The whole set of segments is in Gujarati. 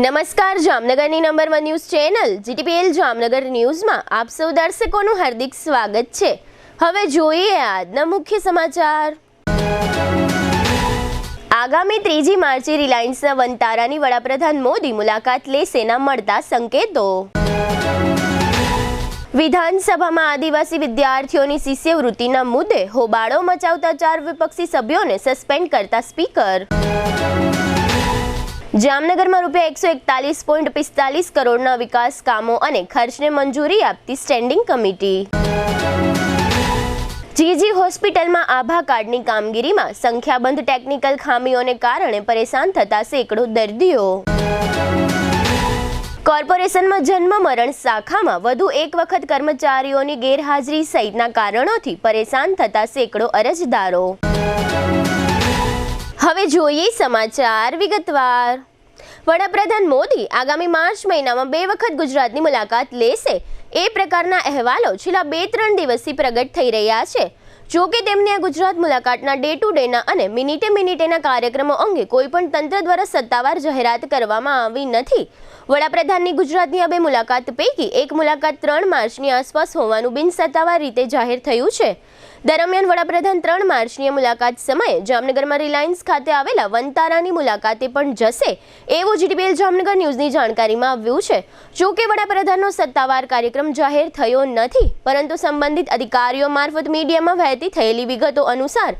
નમસ્કાર, જામનગરની number 1 news channel GTPL Jamnagar ન્યૂઝમાં આપ સૌ દર્શકોનું હાર્દિક સ્વાગત છે। હવે જોઈએ આજના મુખ્ય સમાચાર। આગામી 3જી માર્ચે રિલાયન્સના વનતારાની વડાપ્રધાન મોદી મુલાકાત લેશેના મળતા સંકેતો। વિધાનસભામાં આદિવાસી વિદ્યાર્થીઓની શિષ્યવૃત્તિના મુદ્દે હોબાળો મચાવતા 4 વિપક્ષી સભ્યોને સસ્પેન્ડ કરતા સ્પીકર। જામનગરમાં ₹141.45 કરોડના વિકાસ કામો અને ખર્ચને મંજૂરી આપતી સ્ટેન્ડિંગ કમિટી। જીજી હોસ્પિટલમાં આભા કાર્ડની કામગીરીમાં સંખ્યાબંધ ટેકનિકલ ખામીઓને કારણે પરેશાન થતા સેંકડો દર્દીઓ। કોર્પોરેશનમાં જન્મ મરણ શાખામાં વધુ એક વખત કર્મચારીઓની ગેરહાજરી સહિતના કારણોથી પરેશાન થતા સેંકડો અરજદારો। હવે જોઈએ સમાચાર વિગતવાર। વડાપ્રધાન મોદી આગામી માર્ચ મહિનામાં 2 વખત ગુજરાતની મુલાકાત લેશે એ પ્રકારના અહેવાલો છેલ્લા 2-3 દિવસથી પ્રગટ થઈ રહ્યા છે। જો કે તેમની આ ગુજરાત મુલાકાતના ડે ટુ ડેના અને મિનિટેના કાર્યક્રમો અંગે કોઈ પણ તંત્ર દ્વારા સત્તાવાર જાહેરાત કરવામાં આવી નથી। વડાપ્રધાનની ગુજરાતની આ 2 મુલાકાત પૈકી એક મુલાકાત 3 માર્ચની આસપાસ હોવાનું બિનસત્તાવાર રીતે જાહેર થયું છે। દરમિયાન વડાપ્રધાન 3 માર્ચની મુલાકાત સમયે જામનગરમાં રિલાયન્સ ખાતે આવેલા વનતારાની મુલાકાતે પણ જશે એવું GTPL જામનગર ન્યૂઝની જાણકારીમાં આવ્યું છે। જો કે વડાપ્રધાનનો સત્તાવાર કાર્યક્રમ જાહેર થયો નથી, પરંતુ સંબંધિત અધિકારીઓ મારફત મીડિયામાં વહેતી થયેલી વિગતો અનુસાર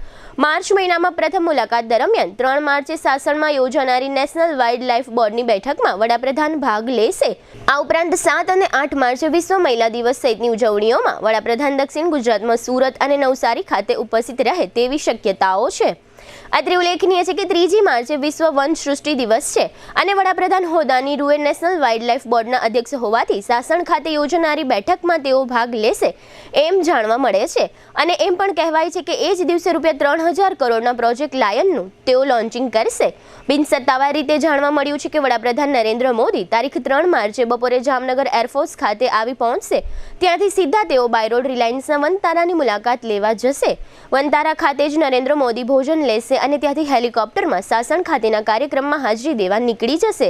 માર્ચ મહિનામાં પ્રથમ મુલાકાત દરમિયાન 3 માર્ચે સાસણમાં યોજાનારી નેશનલ વાઇલ્ડ લાઇફ બોર્ડની બેઠકમાં વડાપ્રધાન ભાગ લેશે। આ ઉપરાંત 7 અને 8 માર્ચે વિશ્વ મહિલા દિવસ સહિતની ઉજવણીઓમાં વડાપ્રધાન દક્ષિણ ગુજરાતમાં સુરત અને નવસારી ખાતે ઉપસ્થિત રહે તેવી શક્યતાઓ છે। અત્રે ઉલ્લેખનીય છે કે 3જી માર્ચે વિશ્વ વન સૃષ્ટિ દિવસ છે અને વડાપ્રધાન હોદ્દાની રૂએ નેશનલ વાઇલ્ડ લાઇફ બોર્ડના અધ્યક્ષ હોવાથી સાસણ ખાતે યોજાનારી બેઠકમાં તેઓ ભાગ લેશે એમ જાણવા મળે છે। અને એમ પણ કહેવાય છે કે એ જ દિવસે ₹3000 કરોડના પ્રોજેક્ટ લાયનનું તેઓ લોન્ચિંગ કરશે। બિનસત્તાવાર રીતે જાણવા મળ્યું છે કે વડાપ્રધાન નરેન્દ્ર મોદી તારીખ 3 માર્ચે બપોરે જામનગર એરફોર્સ ખાતે આવી પહોંચશે। ત્યાંથી સીધા તેઓ બાય રોડ રિલાયન્સના વનતારાની મુલાકાત લેવા જશે। વનતારા ખાતે જ નરેન્દ્ર મોદી ભોજન લેશે અને ત્યાંથી હેલિકોપ્ટરમાં સાસણ ખાતેના કાર્યક્રમમાં હાજરી દેવા નીકળી જશે।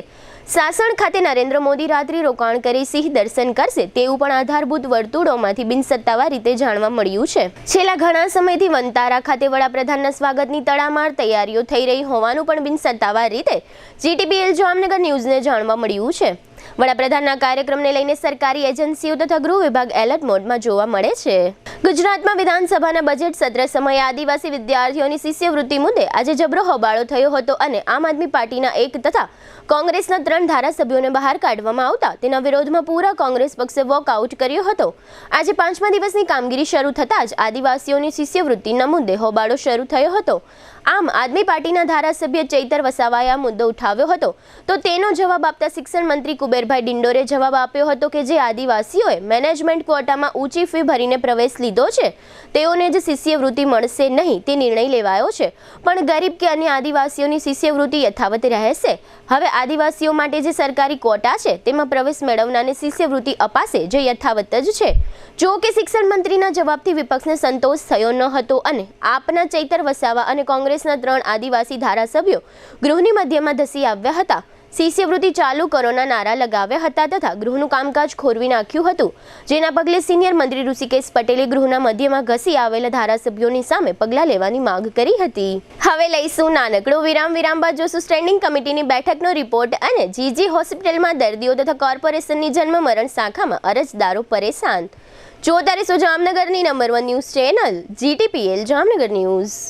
સાસણ ખાતે નરેન્દ્ર મોદી રાત્રિ રોકાણ કરી સિંહ દર્શન કરશે તેવું પણ આધારભૂત વર્તુળોમાંથી બિનસત્તાવાર રીતે જાણવા મળ્યું છે। છેલ્લા ઘણા સમયથી વનતારા ખાતે વડાપ્રધાનના સ્વાગતની તડામાર તૈયારીઓ થઈ રહી હોવાનું પણ બિનસત્તાવાર રીતે GTPL જામનગર ન્યૂઝને જાણવા મળ્યું છે। વડાપ્રધાનના કાર્યક્રમને લઈને સરકારી એજન્સીઓ તથા ગૃહ વિભાગ એલર્ટ મોડમાં જોવા મળે છે। ગુજરાતમાં વિધાનસભાના બજેટ સત્ર સમયે આદિવાસી વિદ્યાર્થીઓની શિષ્યવૃત્તિ મુદ્દે આજે જબરો હોબાળો થયો હતો અને આમ આદમી પાર્ટીના 1 તથા કોંગ્રેસના 3 ધારાસભ્યોને બહાર કાઢવામાં આવતા તેના વિરોધમાં પૂરા કોંગ્રેસ પક્ષે વોકઆઉટ કર્યો હતો। આજે 5મા દિવસની કામગીરી શરૂ થતાં જ આદિવાસીઓની શિષ્યવૃત્તિના મુદ્દે હોબાળો શરૂ થયો હતો। આમ આદમી પાર્ટીના ધારાસભ્ય ચૈતર વસાવાએ આ મુદ્દો ઉઠાવ્યો હતો તો તેનો જવાબ આપતા શિક્ષણ મંત્રી કુબેરભાઈ ડિંડોરે જવાબ આપ્યો હતો કે જે આદિવાસીઓએ મેનેજમેન્ટ ક્વોટામાં ઊંચી ફી ભરીને પ્રવેશ લીધો છે તેઓને જ શિષ્યવૃત્તિ મળશે નહીં તે નિર્ણય લેવાયો છે, પણ ગરીબ કે અન્ય આદિવાસીઓની શિષ્યવૃત્તિ યથાવત રહેશે। હવે આદિવાસીઓ માટે જે સરકારી ક્વોટા છે તેમાં પ્રવેશ મેળવનારને શિષ્યવૃત્તિ અપાશે જે યથાવત જ છે। જો કે શિક્ષણ મંત્રીના જવાબથી વિપક્ષને સંતોષ થયો ન હતો અને આપના ચૈતર વસાવા અને કોંગ્રેસના 3 આદિવાસી ધારાસભ્યો ગૃહની મધ્યમાં ધસી આવ્યા હતા, શિષ્યવૃત્તિ ચાલુ કરોના નારા લગાવ્યા હતા તથા ગૃહનું કામકાજ ખોરવી નાખ્યું હતું, જેના પગલે સિનિયર મંત્રી ઋષિકેશ પટેલે ગૃહના મધ્યમાં ઘસી આવેલા ધારાસભ્યોની સામે પગલાં લેવાની માંગ કરી હતી। હવે લઈશું નાનકડો વિરામ બાદ જોશું સ્ટેન્ડિંગ કમિટીની બેઠકનો રિપોર્ટ અને જીજી હોસ્પિટલમાં દર્દીઓ તથા કોર્પોરેશનની જન્મ મરણ શાખામાં અરજદારો પરેશાન। જોતા રહેશો જામનગરની number 1 news channel GTPL Jamnagar news.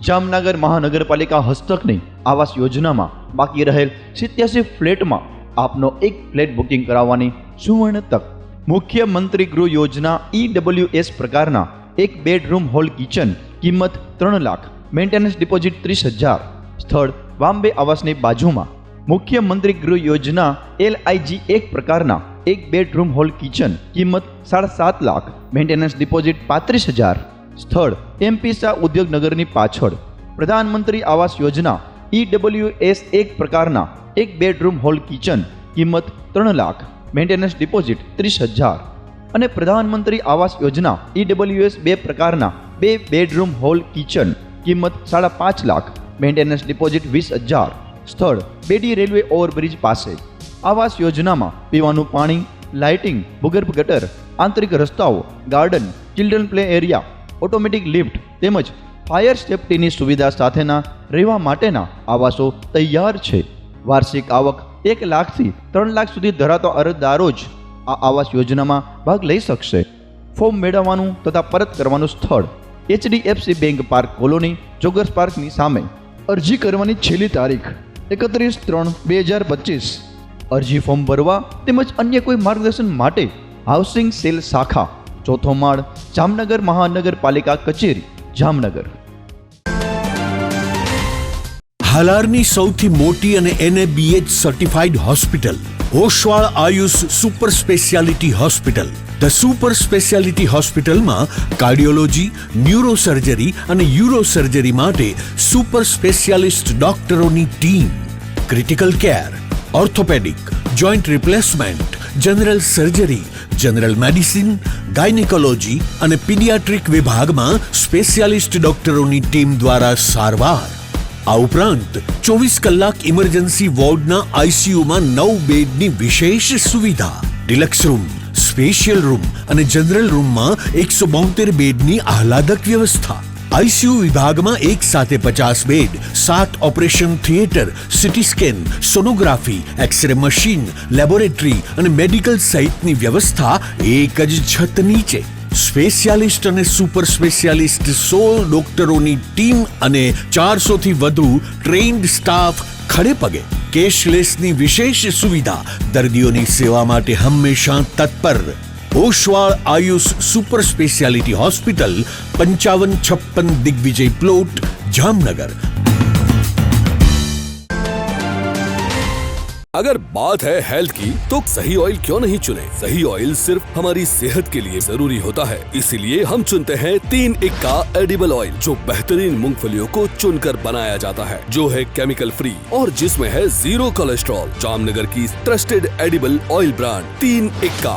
Jamnagar મહાનગરપાલિકા હસ્તકની આવાસ યોજનામાં બાકી રહેલ 87 ફ્લેટમાં આપનો એક ફ્લેટ બુકિંગ કરાવવાની સુવર્ણ તક। મુખ્યમંત્રી ગૃહ યોજના EWS પ્રકારના એક બેડરૂમ હોલ કિચન, કિંમત 3 લાખ, મેન્ટેનન્સ ડિપોઝિટ 30,000, સ્થળ બોમ્બે આવાસની બાજુમાં। મુખ્યમંત્રી ગૃહ યોજના LIG એક પ્રકારના એક બેડરૂમ હોલ કિચન, કિંમત 7.5 લાખ, મેન્ટેનન્સ ડિપોઝિટ 35,000, સ્થળ MP શાહ ઉદ્યોગનગરની પાછળ। પ્રધાનમંત્રી આવાસ યોજના EWS એક પ્રકારના એક બેડરૂમ હોલ કિચન, કિંમત 3 લાખ, મેન્ટેનન્સ ડિપોઝિટ 30,000 અને પ્રધાનમંત્રી આવાસ યોજના EWS 2 પ્રકારના 2 બેડરૂમ હોલ કિચન, કિંમત 5.5 લાખ, મેન્ટેનન્સ ડિપોઝિટ 20,000, સ્થળ બેડી રેલવે ઓવરબ્રિજ પાસે. આવાસ યોજનામાં પીવાનું પાણી, લાઇટિંગ, ભૂગર્ભ ગટર, આંતરિક રસ્તાઓ, garden, children play area, automatic lift તેમજ ફાયર સેફટીની સુવિધા સાથેના રહેવા માટેના આવાસો તૈયાર છે. વાર્ષિક આવક 1 લાખથી 3 લાખ સુધી ધરાવતા અરજદારો જ આ આવાસ યોજનામાં ભાગ લઈ શકશે. ફોર્મ મેળવવાનું તથા પરત કરવાનું સ્થળ HDFC bank park colony, joggers પાર્કની સામે. અરજી કરવાની છેલ્લી તારીખ 31/3/2025. અરજી ફોર્મ ભરવા તેમજ અન્ય કોઈ માર્ગદર્શન માટે હાઉસિંગ સેલ શાખા, 4થો માળ, જામનગર મહાનગરપાલિકા કચેરી, જામનગર. હાલારની સૌથી મોટી અને NABH certified hospital Oshwal Ayush super speciality hospital. The super speciality હોસ્પિટલમાં કાર્ડિયોલોજી, ન્યુરોસર્જરી અને યુરોસર્જરી માટે સુપર સ્પેશિયાલિસ્ટ ડોક્ટરોની team, critical care, orthopaedic, joint replacement, general surgery, general medicine, gynaecology અને પીડિયાટ્રિક વિભાગમાં સ્પેશિયાલિસ્ટ ડોક્ટરોની ટીમ દ્વારા સારવાર. આ ઉપરાંત 24 કલાક ઇમરજન્સી વોર્ડના ICUમાં 9 બેડની વિશેષ સુવિધા, ડિલક્સ રૂમ, સ્પેશિયલ રૂમ અને જનરલ રૂમમાં 172 બેડની આહલાદક વ્યવસ્થા. ICU વિભાગમાં એક સાથે 50 bed, 7 operation theatre, CT scan, sonography, X-ray machine, laboratory અને મેડિકલ સહિતની વ્યવસ્થા એક જ છત નીચે. સ્પેશિયાલિસ્ટ અને સુપર સ્પેશિયાલિસ્ટ 16 ડોક્ટરોની ટીમ અને 400 થી વધુ ટ્રેન્ડ સ્ટાફ ખડે પગે. કેશલેસની વિશેષ સુવિધા, દર્દીઓની સેવા માટે હંમેશા તત્પર. Oshwal Ayush super speciality hospital, 5556 Digvijay plot, Jamnagar. अगर बात है हेल्थ की तो सही ऑयल क्यों नहीं चुने? सही ऑयल सिर्फ हमारी सेहत के लिए जरूरी होता है, इसीलिए हम चुनते हैं 3 इक्का एडिबल ऑयल, जो बेहतरीन मूंगफलियों को चुनकर बनाया जाता है, जो है केमिकल फ्री और जिसमें है 0 कोलेस्ट्रॉल. जामनगर की ट्रस्टेड एडिबल ऑयल ब्रांड 3 इक्का.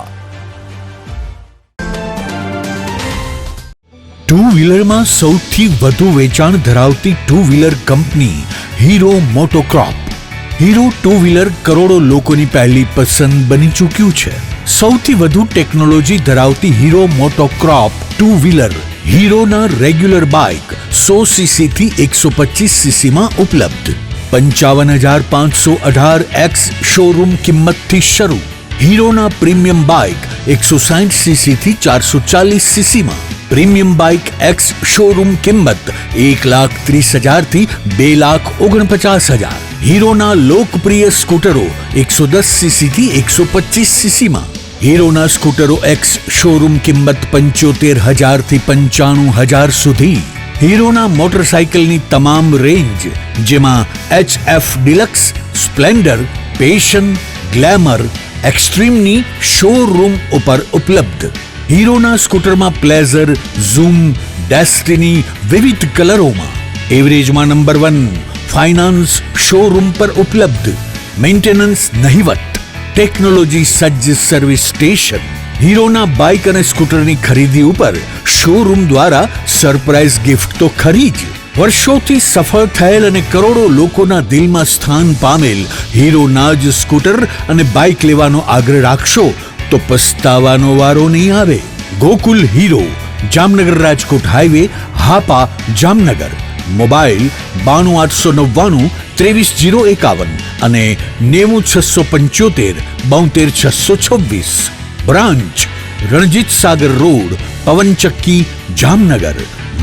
ટુ વ્હીલરમાં સૌથી વધુ વેચાણ ધરાવતી ટુ વ્હીલર કંપની હીરો મોટોક્રોપ. હીરો ટુ વ્હીલર કરોડો લોકોની પહેલી પસંદ બની ચૂક્યું છે. સૌથી વધુ ટેકનોલોજી ધરાવતી હીરો મોટોક્રોપ ટુ વ્હીલર હીરોના રેગ્યુલર બાઇક 100cc થી 125cc માં ઉપલબ્ધ. 55,518 શોરૂમ કિંમતથી શરૂ. હીરોના પ્રીમિયમ બાઇક 160cc થી 440cc માં. પ્રીમિયમ બાઇક એક્સ શોરૂમ કિંમત 1,30,000 થી 2,49,000. હીરોના લોકપ્રિય સ્કૂટરો 110cc થી 125cc માં. હીરોના સ્કૂટરો એક્સ શોરૂમ કિંમત 75,000 થી 95,000 સુધી. હીરોના મોટરસાઇકલની તમામ રેન્જ, જેમાં HF deluxe, Splendor, Passion, Glamour, એક્સ્ટ્રીમની શોરૂમ ઉપર ઉપલબ્ધ. હીરોના સ્કૂટરમાં પ્લેઝર, ઝૂમ, ડેસ્ટિની વિવિધ કલરોમાં. એવરેજમાં નંબર 1. ફાઇનાન્સ શોરૂમ પર ઉપલબ્ધ. મેન્ટેનન્સ નહિવત. ટેકનોલોજી સજ્જ સર્વિસ સ્ટેશન. હીરોના બાઇક અને સ્કૂટરની ખરીદી ઉપર શોરૂમ દ્વારા સરપ્રાઇઝ ગિફ્ટ તો ખરી જ. વર્ષોથી સફળ થયેલ અને કરોડો લોકોના દિલમાં સ્થાન પામેલ હીરોના જ સ્કૂટર અને બાઇક લેવાનો આગ્રહ રાખશો તો પસ્તાવાનો વારો નહીં આવે. Gokul hero, Jamnagar Rajkot highway, Hapa, Jamnagar. Mobile 92 899 23 051 અને 90 675 72 626. Branch Ranjit Sagar road, પવનચક્કી, Jamnagar.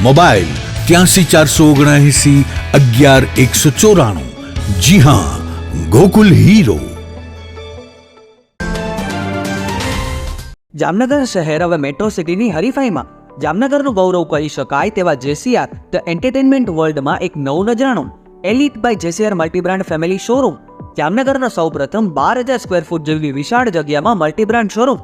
Mobile 83 479 11 194. જી હા, ગોકુલ હીરો. જામનગર શહેર હવે મેટ્રો સિટીની હરીફાઈમાં જામનગરનું ગૌરવ કહી શકાય તેવા JCR ધ એન્ટરટેનમેન્ટ વર્લ્ડમાં એક નવું નજરાણું Elite by JCR multibrand family showroom. જામનગરના સૌપ્રથમ 12,000 સ્ક્વેર ફૂટ જેવી વિશાળ જગ્યામાં મલ્ટીબ્રાન્ડ શોરૂમ.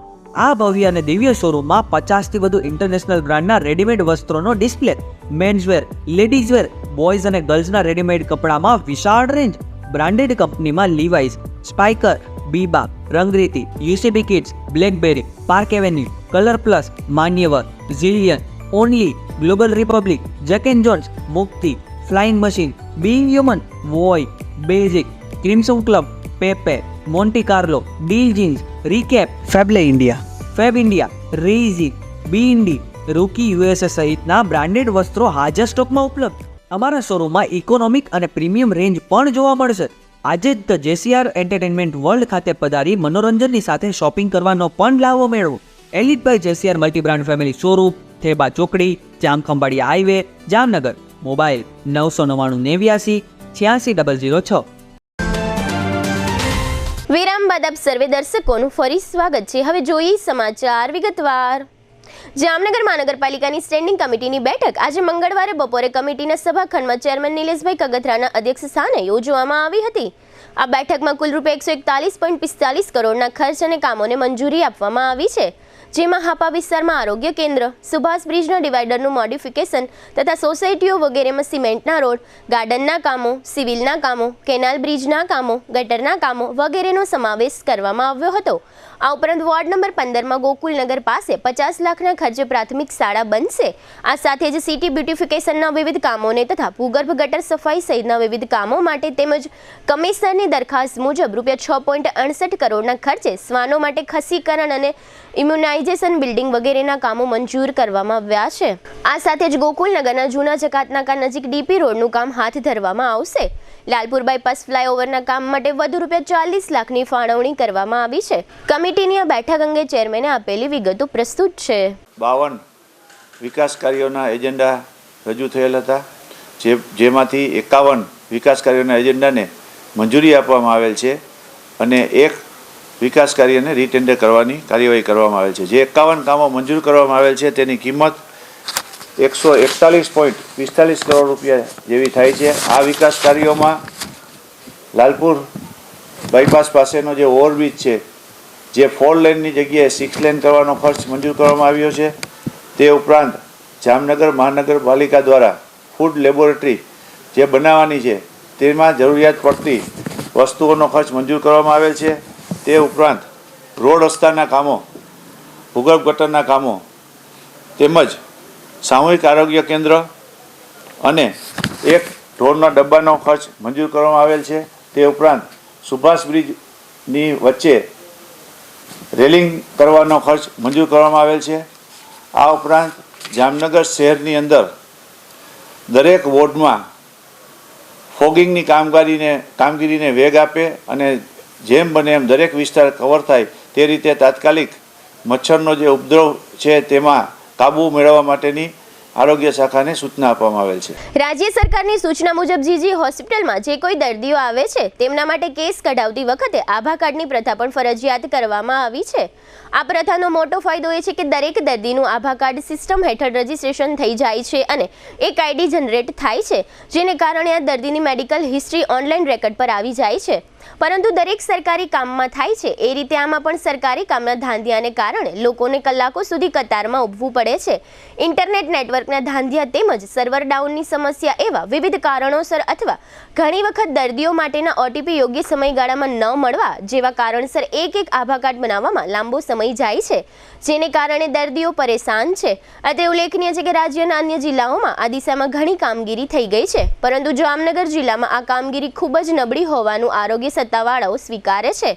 આ ભવ્ય અને દિવ્ય શોરૂમમાં 50થી વધુ ઇન્ટરનેશનલ બ્રાન્ડના રેડીમેડ વસ્ત્રોનો ડિસ્પ્લે, મેન્સવેર, લેડીઝવેર, બોયઝ અને ગર્લ્સના રેડીમેડ કપડામાં વિશાળ રેન્જ. બ્રાન્ડેડ કંપનીમાં Levi's, Spykar, Biba, Rangriti, UCB kids, Blackberry, Park Avenue, Color Plus, Manyavar, Zillion, Only, Global Republic, Jack and Jones, Mukti, Flying Machine, Being Human, Voi, Basic, Crimson Club, Pepe, Monte Carlo, Deal Jeans, Recap, Fable India, Fab India, રેઝિક, બી ઇન્ડી, રૂકી યુએસએ સહિતના બ્રાન્ડેડ વસ્ત્રો હાજર સ્ટોકમાં ઉપલબ્ધ. અમારા શોરૂમમાં ઇકોનોમિક અને પ્રીમિયમ રેન્જ પણ જોવા મળશે. આજે જ ધ જેસીઆર એન્ટરટેનમેન્ટ વર્લ્ડ ખાતે પધારી મનોરંજનની સાથે શોપિંગ કરવાનો પણ લાવો મેળવો. Elite by જેસીઆર multi brand family showroom, Theba ચોકડી, જામખંભાળિયા હાઈવે, જામનગર. મોબાઈલ 999 89 86 006. વિરામ બાદ આપ સર્વે દર્શકોનું ફરી સ્વાગત છે. હવે જોઈએ સમાચાર વિગતવાર. જામનગર મહાનગરપાલિકાની સ્ટેન્ડિંગ કમિટીની બેઠક આજે મંગળવારે બપોરે કમિટીના સભાખંડમાં ચેરમેન નિલેશભાઈ કગથરાના અધ્યક્ષ સ્થાને યોજવામાં આવી હતી. આ બેઠકમાં કુલ રૂપિયા 141.45 કરોડના ખર્ચ અને કામોને મંજૂરી આપવામાં આવી છે, જેમાં હાપા વિસ્તારમાં આરોગ્ય કેન્દ્ર, સુભાષ બ્રિજના ડિવાઈડરનું મોડિફિકેશન તથા સોસાયટીઓ વગેરેમાં સિમેન્ટના રોડ, ગાર્ડનના કામો, સિવિલના કામો, કેનાલ બ્રિજના કામો, ગટરના કામો વગેરેનો સમાવેશ કરવામાં આવ્યો હતો. આ ઉપરાંત વોર્ડ નંબર 15માં ગોકુલનગર પાસે 50 લાખના ખર્ચે પ્રાથમિક શાળા બનશે. આ સાથે જ સિટી બ્યુટિફિકેશનના વિવિધ કામોને તથા ભૂગર્ભ ગટર સફાઈ સહિતના વિવિધ કામો માટે તેમજ કમિશનરની દરખાસ્ત મુજબ રૂપિયા 6.68 કરોડના ખર્ચે શ્વાનો માટે ખસીકરણ અને ઇમ્યુનાઇઝેશન બિલ્ડિંગ વગેરેના કામો મંજૂર કરવામાં આવ્યા છે. આ સાથે જ ગોકુલનગરના જૂના જકાતનાકા નજીક ડીપી રોડનું કામ હાથ ધરવામાં આવશે. લાલપુર બાયપાસ ફ્લાયઓવરના કામ માટે વધુ રૂપિયા 40 લાખની ફાળવણી કરવામાં આવી છે. કમિટીની આ બેઠક અંગે ચેરમેને આપેલી વિગતો પ્રસ્તુત છે. 52 વિકાસ કાર્યોના એજન્ડા રજૂ થયેલ હતા, જેમાંથી 51 વિકાસ કાર્યોના એજન્ડાને મંજૂરી આપવામાં આવેલ છે અને એક વિકાસ કાર્યને રીટેન્ડર કરવાની કાર્યવાહી કરવામાં આવેલ છે. જે 51 કામો મંજૂર કરવામાં આવેલ છે તેની કિંમત 141.45 કરોડ રૂપિયા જેવી થાય છે. આ વિકાસ કાર્યોમાં લાલપુર બાયપાસ પાસેનો જે ઓવરબ્રિજ છે, જે 4 લેનની જગ્યાએ 6 લેન કરવાનો ખર્ચ મંજૂર કરવામાં આવ્યો છે. તે ઉપરાંત જામનગર મહાનગરપાલિકા દ્વારા ફૂડ લેબોરેટરી જે બનાવવાની છે તેમાં જરૂરિયાત પડતી વસ્તુઓનો ખર્ચ મંજૂર કરવામાં આવેલ છે. તે ઉપરાંત રોડ રસ્તાના કામો, ભૂગર્ભ ગટરના કામો તેમજ સામૂહિક આરોગ્ય કેન્દ્ર અને એક ઢોરના ડબ્બાનો ખર્ચ મંજૂર કરવામાં આવેલ છે. તે ઉપરાંત સુભાષ બ્રિજની વચ્ચે રેલિંગ કરવાનો ખર્ચ મંજૂર કરવામાં આવેલ છે. આ ઉપરાંત જામનગર શહેરની અંદર દરેક વોર્ડમાં ફોગિંગની કામગીરીને વેગ આપે અને જેમ બને એમ દરેક વિસ્તાર કવર થાય તે રીતે તાત્કાલિક મચ્છરનો જે ઉપદ્રવ છે તેમાં કાબુ મેળવવા માટેની આરોગ્ય શાખાને સૂચના આપવામાં આવેલ છે. રાજ્ય સરકારની સૂચના મુજબ જીજી હોસ્પિટલમાં જે કોઈ દર્દીઓ આવે છે તેમના માટે કેસ કઢાવતી વખતે આભા કાર્ડની પ્રથા પણ ફરજિયાત કરવામાં આવી છે. આ પ્રથાનો મોટો ફાયદો એ છે કે દરેક દર્દીનું આભા કાર્ડ સિસ્ટમ હેઠળ રજીસ્ટ્રેશન થઈ જાય છે અને એક આઈડી જનરેટ થાય છે, જેને કારણે આ દર્દીની મેડિકલ હિસ્ટ્રી ઓનલાઈન રેકર્ડ પર આવી જાય છે. પરંતુ દરેક સરકારી કામમાં થાય છે એ રીતે આમાં પણ સરકારી કામના ધાંધિયાને કારણે લોકોને કલાકો સુધી કતારમાં ઊભવું પડે છે. ઇન્ટરનેટ નેટવર્કના ધાંધિયા તેમજ સર્વર ડાઉનની સમસ્યા એવા વિવિધ કારણોસર અથવા ઘણી વખત દર્દીઓ માટેના ઓટીપી યોગ્ય સમયગાળામાં ન મળવા જેવા કારણસર એક આભા કાર્ડ બનાવવામાં લાંબો સમય જાય છે, જેને કારણે દર્દીઓ પરેશાન છે. અત્રે ઉલ્લેખનીય છે કે રાજ્યના અન્ય જિલ્લાઓમાં આ દિશામાં ઘણી કામગીરી થઈ ગઈ છે, પરંતુ જામનગર જિલ્લામાં આ કામગીરી ખૂબ જ નબળી હોવાનું આરોગ્ય સત્તાવાળાઓ સ્વીકારે છે,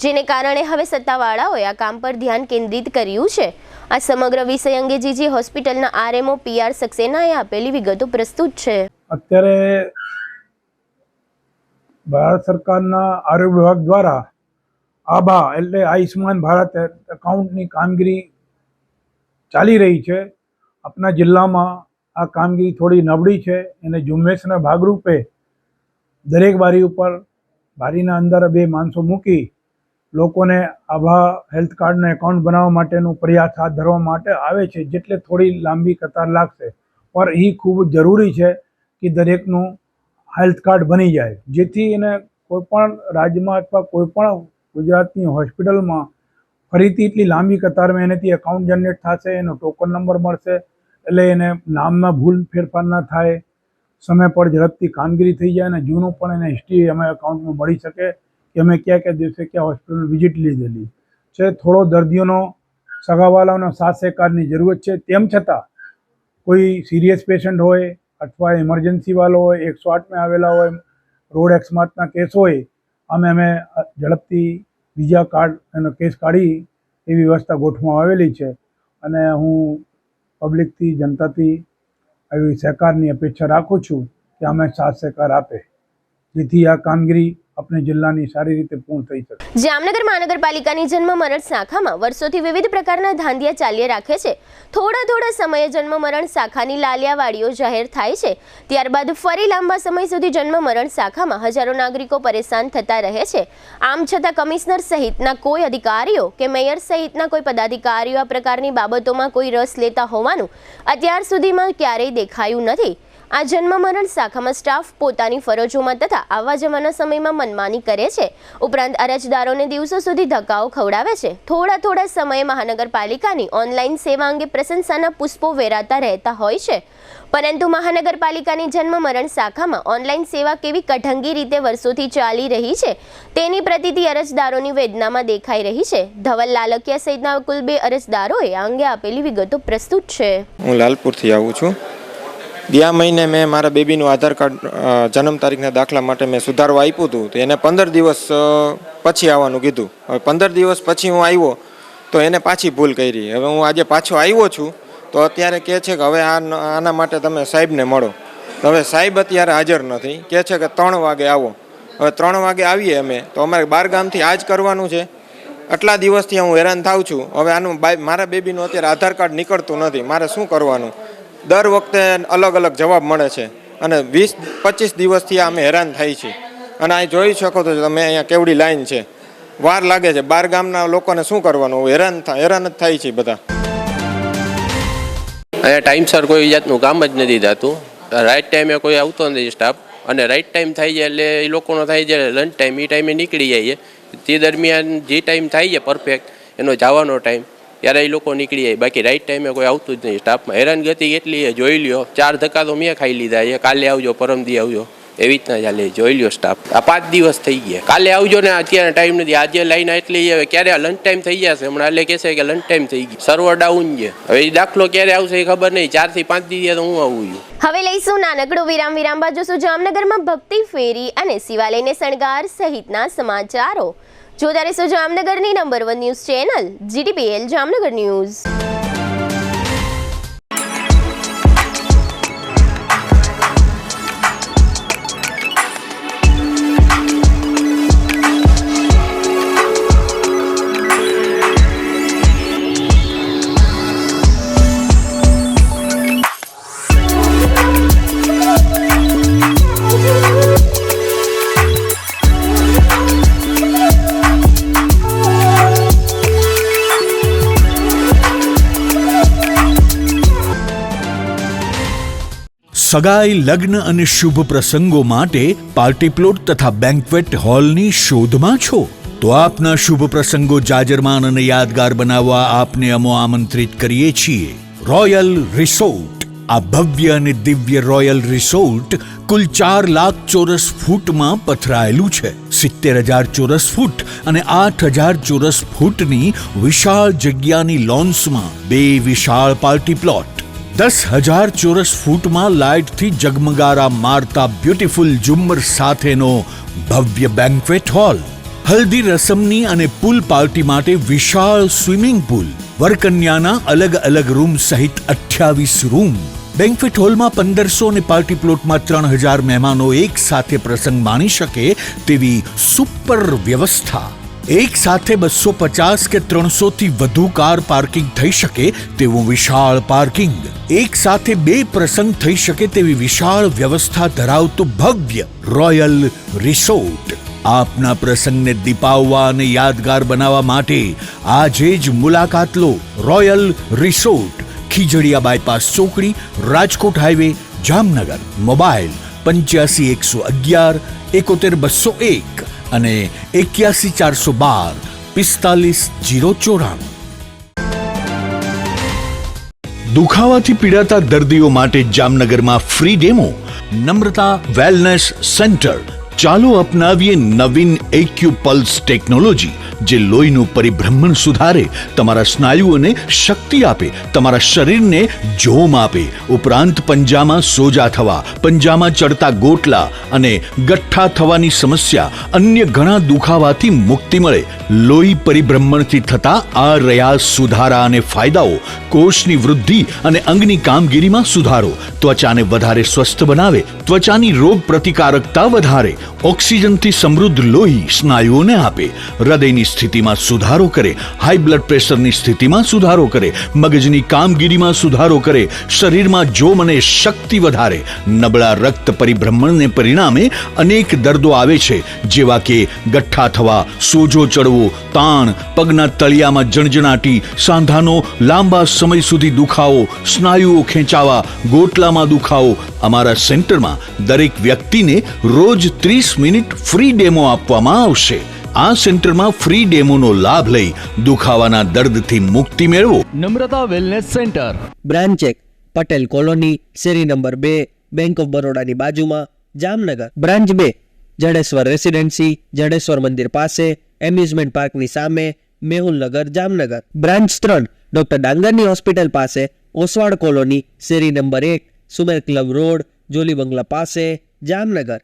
જેને કારણે હવે સત્તાવાળાઓએ આ કામ પર ધ્યાન કેન્દ્રિત કર્યું છે. આ સમગ્ર વિષય અંગે જીજી હોસ્પિટલના આરએમઓ પીઆર સક્સેનાએ આપેલી વિગતો પ્રસ્તુત છે. અત્યારે ભારત સરકારના આરોગ્ય વિભાગ દ્વારા આભા એટલે આયુષ્માન ભારત એકાઉન્ટની કામગીરી ચાલી રહી છે. આપણા જિલ્લામાં આ કામગીરી થોડી નબળી છે અને ઝુંબેશના ભાગરૂપે દરેક બારી ઉપર બારીના અંદર 2 માણસો મૂકી લોકોને આભા હેલ્થ કાર્ડનું એકાઉન્ટ બનાવવા માટેનું પ્રયાસ હાથ ધરવા માટે આવે છે, જેટલે થોડી લાંબી કતાર લાગશે. પર એ ખૂબ જરૂરી છે કે દરેકનું હેલ્થ કાર્ડ બની જાય, જેથી એને કોઈપણ રાજ્યમાં અથવા કોઈપણ ગુજરાતની હોસ્પિટલમાં ફરીથી એટલી લાંબી કતારમાં એનેથી એકાઉન્ટ જનરેટ થશે, એનો ટોકન નંબર મળશે, એટલે એને નામમાં ભૂલ ફેરફાર ન થાય, સમય પર ઝડપથી કામગીરી થઈ જાય અને જૂનું પણ એને હિસ્ટ્રી અમે એકાઉન્ટમાં મળી શકે કે અમે કયા દિવસે કયા હોસ્પિટલની વિઝિટ લીધેલી છે. થોડો દર્દીઓનો સગાવાલાઓનો સાથ સહકારની જરૂરત છે. તેમ છતાં કોઈ સિરિયસ પેશન્ટ હોય અથવા ઇમરજન્સીવાળો હોય, 108માં આવેલા હોય, રોડ એક્સમાર્ટના કેસ હોય અમે ઝડપથી બીજા એનો કેસ કાઢી એવી વ્યવસ્થા ગોઠવવામાં આવેલી છે. અને હું પબ્લિકથી જનતાથી આવી સહકારની અપેક્ષા રાખું છું કે અમે સાથ સહકાર આપે જેથી આ કામગીરી આપણે જિલ્લાની સારી રીતે પૂર્ણ થઈ શકે. જામનગર મહાનગરપાલિકાની જન્મ મરણ શાખામાં વર્ષોથી વિવિધ પ્રકારના ધાંધિયા ચાલ્યા રાખે છે. થોડા સમયે જન્મ મરણ શાખાની લાલિયાવાડીઓ જાહેર થાય છે, ત્યારબાદ ફરી લાંબા સમય સુધી જન્મ મરણ શાખામાં હજારો નાગરિકો પરેશાન થતા રહે છે. આમ છતાં કમિશનર સહિતના કોઈ અધિકારીઓ કે મેયર સહિતના કોઈ પદાધિકારીઓ આ પ્રકારની બાબતોમાં કોઈ રસ લેતા હોવાનું અત્યાર સુધીમાં ક્યારેય દેખાયું નથી. આ જન્મ મરણ શાખામાં સ્ટાફ પોતાની ફરજોમાં તથા આવવા જવાના સમયમાં મનમાની કરે છે. ઉપરાંત અરજદારોને દિવસો સુધી ધક્કાઓ ખવડાવે છે. થોડા સમયે મહાનગરપાલિકાની ઓનલાઈન સેવા અંગે પ્રશંસાના પુષ્પો વેરાતા રહેતા હોય છે, પરંતુ મહાનગરપાલિકાની જન્મ મરણ શાખામાં ઓનલાઈન સેવા કેવી કઢંગી રીતે વર્ષોથી ચાલી રહી છે તેની પ્રતીતિ અરજદારોની વેદનામાં દેખાઈ રહી છે. ધવલ લાલકિયા સહિતના કુલ 2 અરજદારોએ આ અંગે આપેલી વિગતો પ્રસ્તુત છે. હું લાલપુરથી આવું છું. ગયા મહિને મેં મારા બેબીનું આધાર કાર્ડ જન્મ તારીખના દાખલા માટે મેં સુધારવા આપ્યું હતું, તો એને 15 દિવસ પછી આવવાનું કીધું. હવે 15 દિવસ પછી હું આવ્યો તો એને પાછી ભૂલ કરી. હવે હું આજે પાછો આવ્યો છું તો અત્યારે કહે છે કે હવે આના માટે તમે સાહેબને મળો. તો હવે સાહેબ અત્યારે હાજર નથી, કહે છે કે 3 વાગે આવો. હવે 3 વાગે આવીએ અમે તો અમારે 12 ગામથી આ જ કરવાનું છે. આટલા દિવસથી હું હેરાન થાઉં છું. હવે આનું મારા બેબીનું અત્યારે આધાર કાર્ડ નીકળતું નથી, મારે શું કરવાનું? દર વખતે અલગ જવાબ મળે છે અને 20-25 દિવસથી અમે હેરાન થઈ છીએ. અને અહીં જોઈ શકો છો તમે, અહીંયા કેવડી લાઈન છે, વાર લાગે છે. 12 ગામના લોકોને શું કરવાનું? હેરાન જ થાય છે બધા. અહીંયા ટાઈમસર કોઈ જાતનું કામ જ નથી થતું. રાઈટ ટાઈમે કોઈ આવતો નથી સ્ટાફ, અને રાઈટ ટાઈમ થાય છે એટલે એ લોકોનો થાય છે લંચ ટાઈમ, એ ટાઈમે નીકળી જાય છે. તે દરમિયાન જે ટાઈમ થાય છે પરફેક્ટ એનો જવાનો ટાઈમ, ત્યારે એ લોકો નીકળી જાય. બાકી રાઈટ ટાઈમે કોઈ આવતું જ નહીં સ્ટાફમાં. હેરાનગતિ કેટલી છે જોઈ લ્યો. 4 ધક્કા તો મેં ખાઈ લીધા છે. કાલે આવજો, પરમદી આવજો, એવી રીતના ચાલે. જોઈ લ્યો સ્ટાફ. આ 5 દિવસ થઈ ગયા. કાલે આવજો ને અત્યારે ટાઈમ નથી. આજે લાઈન એટલી હવે ક્યારે લંચ ટાઈમ થઈ જશે હમણાં, એટલે કહેશે કે લંચ ટાઈમ થઈ ગઈ, સર્વર ડાઉન છે. હવે એ દાખલો ક્યારે આવશે એ ખબર નહીં. 4 થી 5 દિવસ તો હું આવું છું. હવે લઈશું નાનકડો વિરામ બાદ જોશું જામનગરમાં ભક્તિ ફેરી અને શિવાલયને શણગાર સહિતના સમાચારો. જોતા રહેશો જામનગરની number 1 news channel GTPL Jamnagar news. સગાઈ, લગ્ન અને શુભ પ્રસંગો માટે પાર્ટી પ્લોટ તથા બેન્ક્વેટ હોલની શોધમાં છો? તો આપના શુભ પ્રસંગો જાજરમાન અને યાદગાર બનાવવા આપને અમો આમંત્રિત કરીએ છીએ રોયલ રિસોર્ટ. આ ભવ્ય અને દિવ્ય રોયલ રિસોર્ટ કુલ 4 લાખ ચોરસ ફૂટમાં પથરાયેલું છે. 70,000 ચોરસ ફૂટ અને 8,000 ચોરસ ફૂટની વિશાળ જગ્યાની લોન્સમાં 2 વિશાળ પાર્ટી પ્લોટ, 10,000 ચોરસ ફૂટમાં લાઇટથી જગમગારા મારતા બ્યુટીફુલ ઝુમ્મર સાથેનો ભવ્ય બેન્ક્વેટ હોલ, હલ્દી રસમની અને પૂલ પાર્ટી માટે વિશાળ સ્વિમિંગ પૂલ, વરકન્યાના અલગ રૂમ સહિત 28 રૂમ. બેન્ક્વેટ હોલમાં 1500 અને પાર્ટી પ્લોટમાં 3,000 મહેમાનો એક સાથે પ્રસંગ માણી શકે તેવી સુપર વ્યવસ્થા. એક સાથે 250 કે 300 થી વધુ કાર પાર્કિંગ થઈ શકે તેવું વિશાળ પાર્કિંગ, એક સાથે 2 પ્રસંગ થઈ શકે તેવી વિશાળ વ્યવસ્થા ધરાવતું ભવ્ય રોયલ રિસોર્ટ. આપના પ્રસંગને દીપાવવા અને યાદગાર બનાવવા માટે આજે જ મુલાકાત લો. રોયલ રિસોર્ટ, ખીજડીયા બાયપાસ ચોકડી, રાજકોટ હાઈવે, જામનગર. મોબાઈલ 85 111 71 201 અને 81 412 45 094. દુખાવાથી પીડાતા દર્દીઓ માટે જામનગરમાં ફ્રી ડેમો. નમ્રતા વેલનેસ સેન્ટર, ચાલો અપનાવીએ નવીન એક્યુપલ્સ ટેકનોલોજી, જે લોહીનું પરિભ્રમણ સુધારે, તમારા સ્નાયુઓને શક્તિ આપે, તમારા શરીરને જોમ આપે, ઉપરાંત પંજામાં સોજા થવા, પંજામાં ચડતા ગોટલા અને ગઠ્ઠા થવાની સમસ્યા, અન્ય ઘણા દુખાવાથી મુક્તિ મળે. લોહી પરિભ્રમણથી થતા આ રહ્યા સુધારા અને ફાયદાઓ. કોષની વૃદ્ધિ અને અંગની કામગીરીમાં સુધારો, ત્વચાને વધારે સ્વસ્થ બનાવે, ત્વચાની રોગ પ્રતિકારકતા વધારે, ઓક્સિજનથી સમૃદ્ધ લોહી સ્નાયુઓને આપે, હૃદયની સ્થિતિમાં સુધારો કરે, હાઈ બ્લડ પ્રેશરની સ્થિતિમાં સુધારો કરે, મગજની કામગીરીમાં સુધારો કરે, શરીરમાં જોમ અને શક્તિ વધારે. નબળા રક્ત પરિભ્રમણને પરિણામે અનેક દર્દો આવે છે, જેવા કે ગઠ્ઠા થવા, સોજો ચડવો, તાણ, પગના તળિયામાં જણજણાટી, સાંધાનો લાંબા સમય સુધી દુખાવો, સ્નાયુઓ ખેંચાવા, ગોટલામાં દુખાવો. અમારા સેન્ટરમાં દરેક વ્યક્તિને રોજ 30 મિનિટ ફ્રી ડેમો આપવામાં આવશે. આ સેન્ટરમાં ફ્રી ડેમોનો લાભ લઈ દુખાવાના દર્દથી મુક્તિ મેળવો. Namrata wellness centre, branch 1, Patel colony, શેરી નંબર 2, બેંક ઓફ બરોડાની બાજુમાં, જામનગર. બ્રાન્ચ 2, જડેશ્વર રેસિડેન્સી, જડેશ્વર મંદિર પાસે, એમ્યુઝમેન્ટ પાર્કની સામે, મેહુલનગર, જામનગર. બ્રાન્ચ 3, ડોક્ટર ડાંગરની હોસ્પિટલ પાસે, ઓસવાડ કોલોની, શેરી number 1, Sumer club road, Jolly બંગલા પાસે, જામનગર.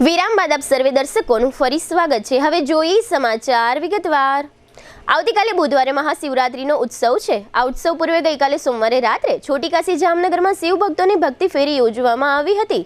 વિરામ બાદ આપ સર્વે દર્શકોનું ફરી સ્વાગત છે. હવે જોઈએ સમાચાર વિગતવાર. આવતીકાલે બુધવારે મહાશિવરાત્રીનો ઉત્સવ છે. આ ઉત્સવ પૂર્વે ગઈકાલે સોમવારે રાત્રે છોટી કાશી જામનગરમાં શિવ ભક્તોની ભક્તિ ફેરી યોજવામાં આવી હતી.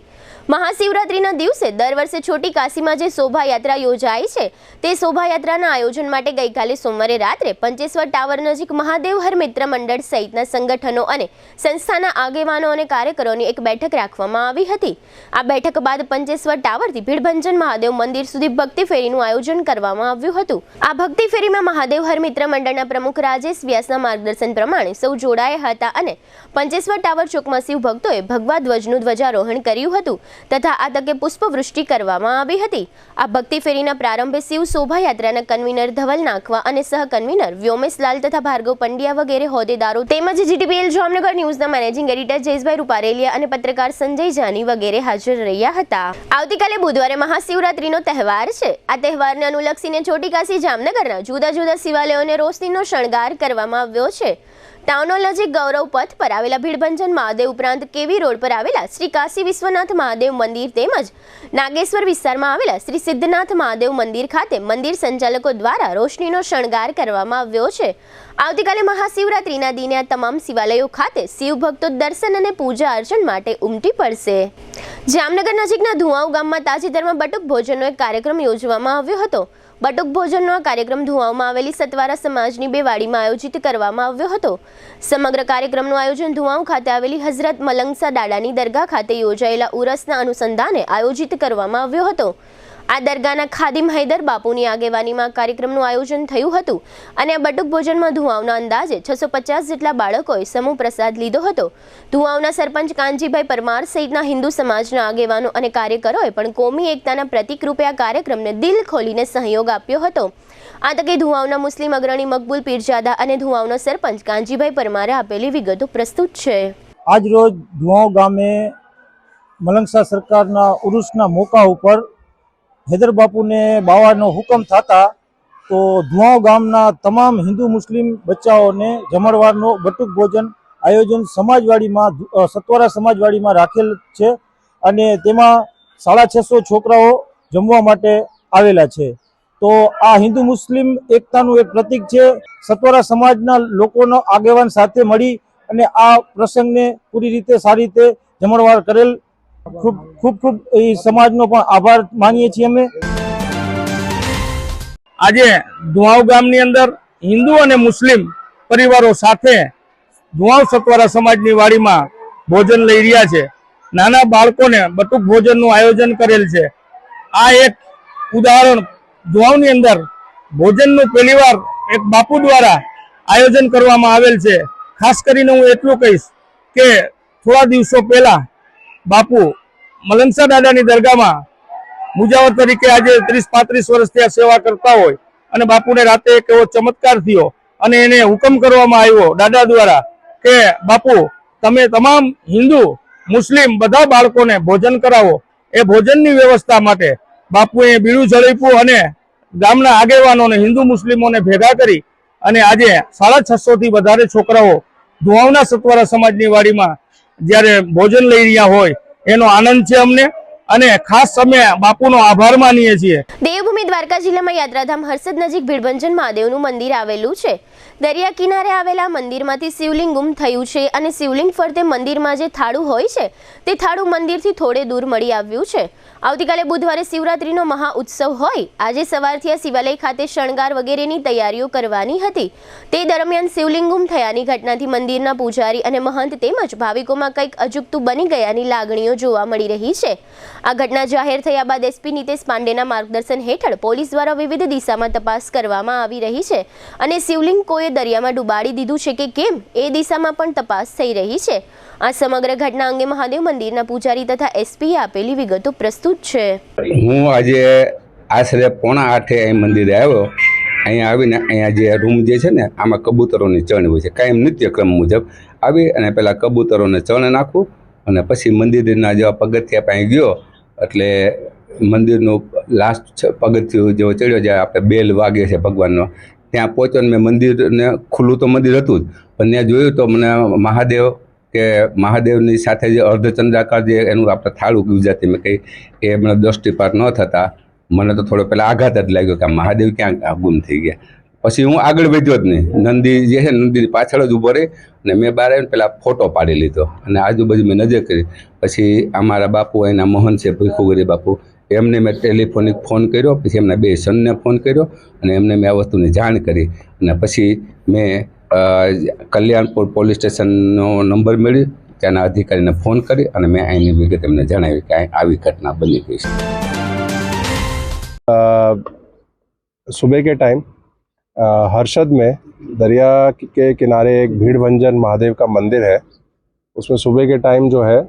મહાશિવરાત્રીના દિવસે દર વર્ષે છોટી કાશીમાં જે શોભાયાત્રા યોજાય છે, તે શોભાયાત્રાના આયોજન માટે ગઈકાલે સોમવારે રાત્રે પંચેશ્વર ટાવર નજીક મહાદેવ હર મિત્ર મંડળ સહિતના સંગઠનો અને સંસ્થાના આગેવાનો અને કાર્યકરોની એક બેઠક રાખવામાં આવી હતી. આ બેઠક બાદ પંચેશ્વર ટાવરથી ભીડભંજન મહાદેવ મંદિર સુધી ભક્તિ ફેરીનું આયોજન કરવામાં આવ્યું હતું. આ ભક્તિ ફેરીમાં મહાદેવ હર મિત્ર મંડળના પ્રમુખ રાજેશ વ્યાસના માર્ગદર્શન પ્રમાણે સૌ જોડાયા હતા અને પંચેશ્વર ટાવર ચોકમાં શિવ ભક્તોએ ભગવા ધ્વજનું ધ્વજારોહણ કર્યું હતું તથા આ તકે પુષ્પવૃષ્ટિ કરવામાં આવી હતી. આ ભક્તિ ફેરીના પ્રારંભે શિવ શોભાયાત્રાના કન્વીનર ધવલ નાખવા અને સહ કન્વીનર વ્યોમેશલાલ તથા ભાર્ગવ પંડ્યા વગેરે હોદ્દેદારો તેમજ જીટીપીએલ જામનગર ન્યૂઝના મેનેજિંગ એડિટર જયેશભાઈ રૂપારેલિયા અને પત્રકાર સંજય જાની વગેરે હાજર રહ્યા હતા. આવતીકાલે બુધવારે મહાશિવરાત્રીનો તહેવાર છે. આ તહેવારને અનુલક્ષીને છોટી કાશી જામનગરના જુદા જુદા શિવાલયોને રોશનીનો શણગાર કરવામાં આવ્યો છે. ટાઉન હોલ નજીક ગૌરવ પથ પર આવેલા ભીડભંજન મહાદેવ ઉપરાંત કેવી રોડ પર આવેલા શ્રી કાશી વિશ્વનાથ મહાદેવ મંદિર તેમજ નાગેશ્વર વિસ્તારમાં આવેલા શ્રી સિદ્ધનાથ મહાદેવ મંદિર ખાતે મંદિર સંચાલકો દ્વારા રોશનીનો શણગાર કરવામાં આવ્યો છે. આવતીકાલે મહાશિવરાત્રીના દિને આ તમામ શિવાલયો ખાતે શિવ ભક્તો દર્શન અને પૂજા અર્ચન માટે ઉમટી પડશે. જામનગર નજીકના ધુવાવ ગામમાં તાજેતરમાં બટુક ભોજનનો એક કાર્યક્રમ યોજવામાં આવ્યો હતો. બટુક ભોજનનો આ કાર્યક્રમ ધુવાવમાં આવેલી સતવારા સમાજની બે વાડીમાં આયોજિત કરવામાં આવ્યો હતો. સમગ્ર કાર્યક્રમનું આયોજન ધુવાવ ખાતે આવેલી હઝરત મલંગસા દાદાની દરગાહ ખાતે યોજાયેલા ઉરસના અનુસંધાને આયોજિત કરવામાં આવ્યો હતો. આ દરગાહના ખાદિમ હૈદર બાપુની આગેવાનીમાં કાર્યક્રમનું આયોજન થયું હતું અને આ બટુક ભોજનમાં ધુવાવના અંદાજે 650 જેટલા બાળકોએ સમૂહ પ્રસાદ લીધો હતો. ધુવાવના સરપંચ કાનજીભાઈ પરમાર સહિતના હિન્દુ સમાજના આગેવાનો અને કાર્યકરોએ પણ કોમી એકતાના પ્રતીક રૂપે આ કાર્યક્રમને દિલ ખોલીને સહયોગ આપ્યો હતો. આ તકે ધુવાવના મુસ્લિમ અગ્રણી મકબૂલ પીરજાદા અને ધુવાવના સરપંચ કાનજીભાઈ પરમારે આપેલી વિગતો પ્રસ્તુત છે. આજ રોજ ધુવાવ ગામે મલંગસા સરકારના ઉરુસના મોકા ઉપર હૈદર બાપુને બાવાનો હુકમ થતા તો ધુવાવ ગામના તમામ હિન્દુ મુસ્લિમ બચ્ચાઓને જમણવારનો બટુક ભોજન આયોજન સમાજવાડીમાં સતવારા સમાજવાડીમાં રાખેલ છે અને તેમાં 650 છોકરાઓ જમવા માટે આવેલા છે. તો આ હિન્દુ મુસ્લિમ એકતાનું એક પ્રતીક છે. સતવારા સમાજના લોકોનો આગેવાન સાથે મળી અને આ પ્રસંગને પૂરી રીતે સારી રીતે જમણવાર કરેલ. ખૂબ ખૂબ ખૂબ એ સમાજનો પણ આભાર માનીએ છીએ અમે. આજે ધુવાવ ગામની અંદર હિન્દુ અને મુસ્લિમ પરિવારો સાથે ધુવાવ સતવારા સમાજની વાડીમાં ભોજન લઈ રહ્યા છે નાના બાળકોને બટુક ભોજનનું આયોજન કરેલ છે. આ એક ઉદાહરણ ધુવાવની અંદર ભોજનનું પહેલીવાર એક બાપુ દ્વારા આયોજન કરવામાં આવેલ છે. ખાસ કરીને હું એટલું કહીશ કે થોડા દિવસો પહેલા બાપુ મલંગસા દાદાની દરગાહમાં મુજાવર તરીકે આજે 30-35 વર્ષથી આ સેવા કરતા હોય અને બાપુને રાતે એક એવો ચમત્કાર થયો અને એને હુકમ કરવામાં આવ્યો દાદા દ્વારા કે બાપુ તમે તમામ હિન્દુ મુસ્લિમ બધા બાળકોને ભોજન કરાવો. એ ભોજનની વ્યવસ્થા માટે બાપુએ બીડું ઝડપ્યું અને ગામના આગેવાનોને હિન્દુ મુસ્લિમોને ભેગા કરી અને આજે 650 થી વધારે છોકરાઓ ધુવાવના સતવારા સમાજની વાડીમાં જ્યારે ભોજન લઈ રહ્યા હોય એનો આનંદ છે અમને અને ખાસ અમે બાપુનો આભાર માનીએ છીએ. દેવભૂમિ દ્વારકા જિલ્લામાં યાત્રાધામ હર્ષદ નજીક ભીડભંજન મહાદેવનું મંદિર આવેલું છે. દરિયા કિનારે આવેલા મંદિરમાંથી શિવલિંગ ગુમ થયું છે અને શિવલિંગ ફરતે મંદિરમાં જે થાળું હોય છે તે થાળું મંદિરથી થોડે દૂર મળી આવ્યું છે. આવતીકાલે બુધવારે શિવરાત્રીનો મહા ઉત્સવ હોય આજે સવારથી આ શિવાલય ખાતે શણગાર વગેરેની તૈયારીઓ કરવાની હતી. તે દરમિયાન શિવલિંગ ગુમ થયાની ઘટનાથી મંદિરના પૂજારી અને મહંત તેમજ ભાવિકોમાં કંઈક અજુગતું બની ગયાની લાગણીઓ જોવા મળી રહી છે. આ ઘટના જાહેર થયા બાદ એસપી નિતેશ પાંડેના માર્ગદર્શન હેઠળ પોલીસ દ્વારા વિવિધ દિશામાં તપાસ કરવામાં આવી રહી છે અને શિવલિંગ કોઈએ દરિયામાં ડૂબાડી દીધું છે કે કેમ એ દિશામાં પણ તપાસ થઈ રહી છે. આ સમગ્ર ઘટના અંગે મહાદેવ મંદિરના પૂજારી તથા એસપીએ આપેલી વિગતો પ્રસ્તુત છે. હું આજે આશરે 7:45 અહીં મંદિરે આવ્યો. અહીંયા આવીને અહીંયા જે રૂમ જે છે ને આમાં કબૂતરોની ચણ હોય છે. કાયમ નિત્યક્રમ મુજબ આવી અને પહેલાં કબૂતરોને ચણ નાખું અને પછી મંદિરના જેવા પગથિયા પાસે ગયો એટલે મંદિરનું લાસ્ટ પગથિયું જેવો ચડ્યો જ્યાં આપણે બેલ વાગે છે ભગવાનનો ત્યાં પહોંચ્યો ને મેં મંદિરને ખુલ્લું તો મંદિર હતું જ પણ ત્યાં જોયું તો મને મહાદેવની સાથે જે અર્ધચંદ્રાકાર જે એનું આપણે થાળું ગુજરાતીમાં કંઈ એ મને દૃષ્ટિપાત ન થતાં મને તો થોડો પહેલાં આઘાત જ લાગ્યો કે મહાદેવ ક્યાં ગુમ થઈ ગયા. પછી હું આગળ વધ્યો જ નહીં. નંદી જે છે નંદીની પાછળ જ ઊભો રહી અને મેં બહાર આવીને પહેલાં ફોટો પાડી લીધો અને આજુબાજુ મેં નજર કરી. પછી અમારા બાપુ એના મોહન છે ભીખુગરી બાપુ એમને મેં ટેલિફોનિક ફોન કર્યો. પછી એમના 2 સનને ફોન કર્યો અને એમને મેં આ વસ્તુની જાણ કરી અને પછી મેં કલ્યાણપુર પોલીસ સ્ટેશનનો નંબર મેળવી ત્યાંના અધિકારીને ફોન કરી અને મેં અહીંની વિગત એમને જણાવી કે આવી ઘટના બની ગઈ છે. सुबह के टाइम हर्षद में दरिया के किनारे एक भीड़भंजन महादेव का मंदिर है. उसमें सुबह के टाइम जो है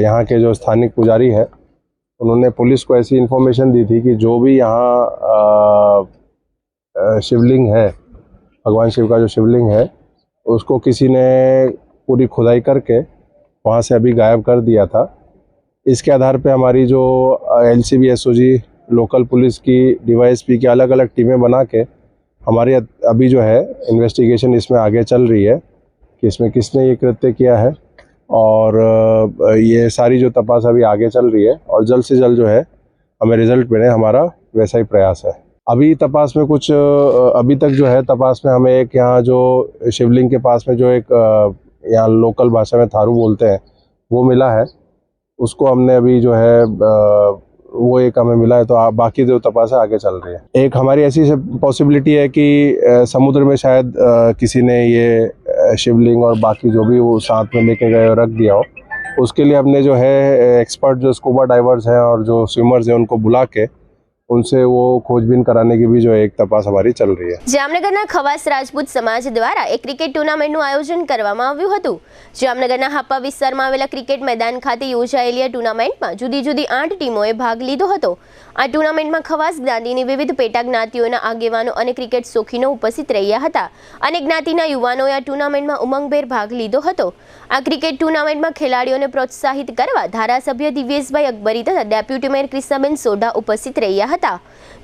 यहाँ के जो स्थानिक पुजारी है उन्होंने पुलिस को ऐसी इन्फॉर्मेशन दी थी कि जो भी यहाँ शिवलिंग है भगवान शिव का जो शिवलिंग है उसको किसी ने पूरी खुदाई करके वहाँ से अभी गायब कर दिया था. इसके आधार पे हमारी जो LCB SOG लोकल पुलिस की DYSP की अलग अलग टीमें बना के हमारी अभी जो है इन्वेस्टिगेशन इसमें आगे चल रही है कि इसमें किसने ये कृत्य किया है और ये सारी जो तपास अभी आगे चल रही है और जल्द से जल्द जो है हमें रिजल्ट मिले हमारा वैसा ही प्रयास है. अभी तपास में कुछ अभी तक जो है तपास में हमें एक यहाँ जो शिवलिंग के पास में जो एक यहाँ लोकल भाषा में थारू बोलते हैं वो मिला है. उसको हमने अभी जो है वो एक हमें मिला है तो बाकी जो तपास है आगे चल रही है. एक हमारी ऐसी पॉसिबिलिटी है कि समुद्र में शायद किसी ने ये शिवलिंग और बाकी जो भी वो साथ में लेके गए और रख दिया हो. उसके लिए हमने जो है एक्सपर्ट जो स्कूबा डाइवर्स हैं और जो स्विमर्स हैं उनको बुला के उनसे वो खोजबीन कराने की भी जो एक तपास हमारी चल रही है. જામનગરના ખવાસ રાજપૂત સમાજ દ્વારા એક ક્રિકેટ ટુર્નામેન્ટનું આયોજન કરવામાં આવ્યું હતું. જામનગરના હાપા વિસ્તારમાં આવેલા ક્રિકેટ મેદાન ખાતે યોજાયેલી આ ટુર્નામેન્ટમાં જુદી જુદી 8 ટીમોએ ભાગ લીધો હતો. આ ટુર્નામેન્ટમાં ખવાસ જ્ઞાતિની વિવિધ પેટા જ્ઞાતિઓના આગેવાનો અને ક્રિકેટ શોખીનો ઉપસ્થિત રહ્યા હતા અને જ્ઞાતિના યુવાનોએ આ ટુર્નામેન્ટમાં ઉમંગભેર ભાગ લીધો હતો. આ ક્રિકેટ ટુર્નામેન્ટમાં ખેલાડીઓને પ્રોત્સાહિત કરવા ધારાસભ્ય દિવ્યેશભાઈ અકબરી તથા ડેપ્યુટી મેયર ક્રિષ્નાબેન સોઢા ઉપસ્થિત રહ્યા હતા.